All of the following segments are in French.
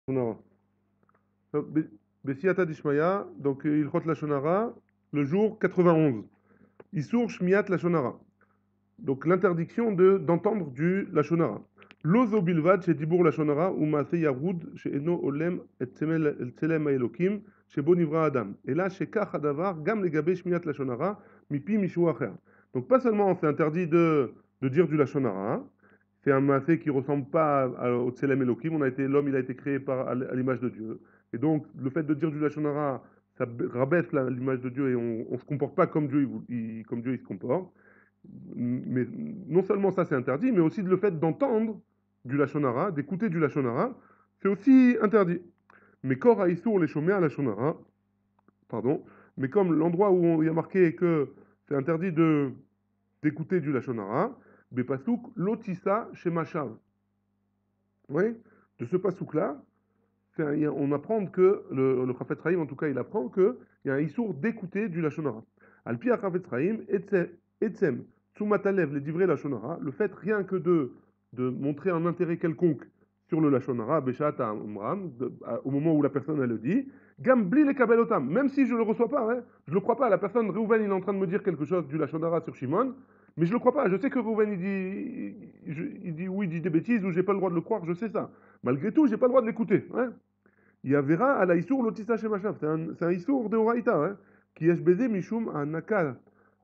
Shonara. Bessiata Dishmaya, donc Ilchot Lashonara, le jour 91. Issour Shmiat Lashonara. Donc l'interdiction d'entendre du Lashonara. Lozo bilvad chez Dibour Lashonara ou Maase Yaroud chez Eno Olem et Tselem Elokim chez Bonivra Adam. Et là chez Kach Adavar Gam Legabe Shmiat Lashonara Mipi Mishu Acher. Donc pas seulement c'est interdit de dire du Lashonara, hein, c'est un maasé qui ressemble pas au Tselem Elohim. L'homme, il a été créé à l'image de Dieu. Et donc, le fait de dire du Lachonara, ça rabaisse l'image de Dieu et on ne se comporte pas comme Dieu, comme Dieu il se comporte. Mais non seulement ça c'est interdit, mais aussi le fait d'entendre du Lachonara, d'écouter du Lachonara, c'est aussi interdit. Mais Kor Haïsour les Shomer Lachonara, pardon, mais comme l'endroit où il y a marqué que c'est interdit d'écouter du Lachonara, Bepasuk Lotissa chez Machav. Oui, de ce pasouk-là, on apprend que, le Chafetz Chaim, en tout cas, il apprend qu'il y a un issour d'écouter du Lachonara. Al-Pi Chafetz Chaim, Etzem, Tzumatalev, les divrei Lachonara, le fait rien que de montrer un intérêt quelconque sur le Lachonara, Beshat Amram, au moment où la personne elle le dit, Gambli les Kabelotam, même si je ne le reçois pas, hein, je ne le crois pas, la personne, Reuven, il est en train de me dire quelque chose du Lachonara sur Shimon, mais je ne le crois pas, je sais que Reuven, il dit oui, il dit des bêtises, ou j'ai pas le droit de le croire, je sais ça. Malgré tout, j'ai pas le droit de l'écouter. Hein. Il y verra à la Issour Lotissa Shemashaf. C'est un Issour de Horaïta. Hein, qui est baisé Mishum à Nakal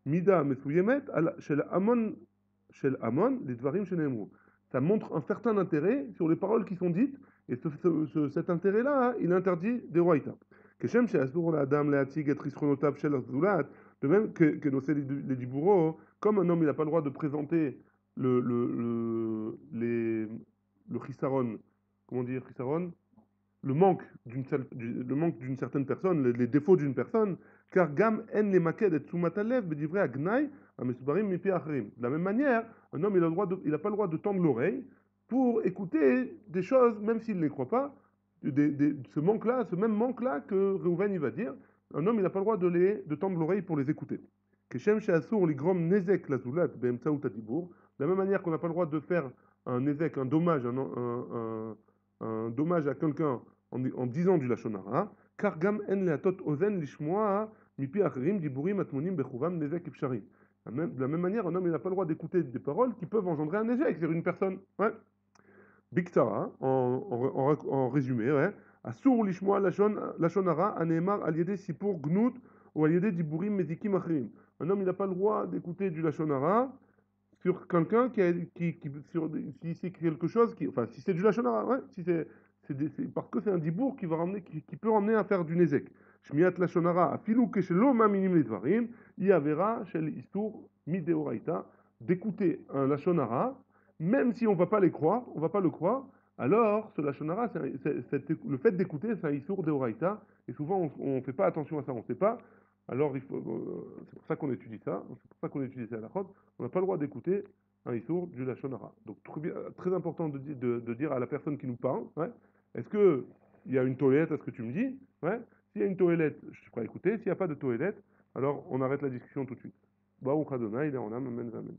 Mida Mesuyemet chez l'Amon, les Dvarim chez Nemrou. Ça montre un certain intérêt sur les paroles qui sont dites, et cet intérêt-là, hein, il est interdit des Horaïta. Keshem chez Asur la Dame, la Hatzig et Trisronotav chez Zulat, de même que nos les Diburo, comme un homme il n'a pas le droit de présenter le chisaron, comment dire chisaron, le manque d'une certaine personne, les défauts d'une personne, car gam en les maked et tsumatalev bedivre agnai amesubarim mipi achrim. De la même manière, un homme il n'a pas le droit de tendre l'oreille pour écouter des choses, même s'il ne les croit pas, ce manque-là, ce même manque-là que Reuven il va dire, un homme il n'a pas le droit de tendre l'oreille pour les écouter. Keshem she'asur ligrom nezek lazulat be'emtsaout adibur. De la même manière qu'on n'a pas le droit de faire un nezek, un dommage, un dommage à quelqu'un en disant du Lachonara, car gam en leatot ozen lishmoa mipi achrim diburim atmonim bechuvam nezek ifshari. De la même manière, un homme n'a pas le droit d'écouter des paroles qui peuvent engendrer un échec sur une personne. Ouais. Biktara, en résumé, ouais. Asur lishmoa lachonara aneemar aliede sipur gnut ou aliede diburim mezikim achrim. Un homme, il n'a pas le droit d'écouter du Lachonara sur quelqu'un si c'est quelque chose enfin, si c'est du Lachonara, ouais, si parce que c'est un dibour qui peut ramener à faire du nezek. Shmiat Lachonara, afilou keshelo ma minim ledvarim, yavera shel istur mideoraita, d'écouter un Lachonara, même si on va pas le croire, alors ce Lachonara, le fait d'écouter, c'est un istur deoraita, et souvent on fait pas attention à ça, on sait pas, alors c'est pour ça qu'on étudie ça, c'est pour ça qu'on étudie ça à la chod, on n'a pas le droit d'écouter un issour du Lachonara. Donc très important de dire à la personne qui nous parle, ouais, est-ce qu'il y a une toilette, est-ce que tu me dis, ouais, s'il y a une toilette, je suis prêt à écouter, s'il n'y a pas de toilette, alors on arrête la discussion tout de suite. Baruch Adonai, il est en âme, amen, amen.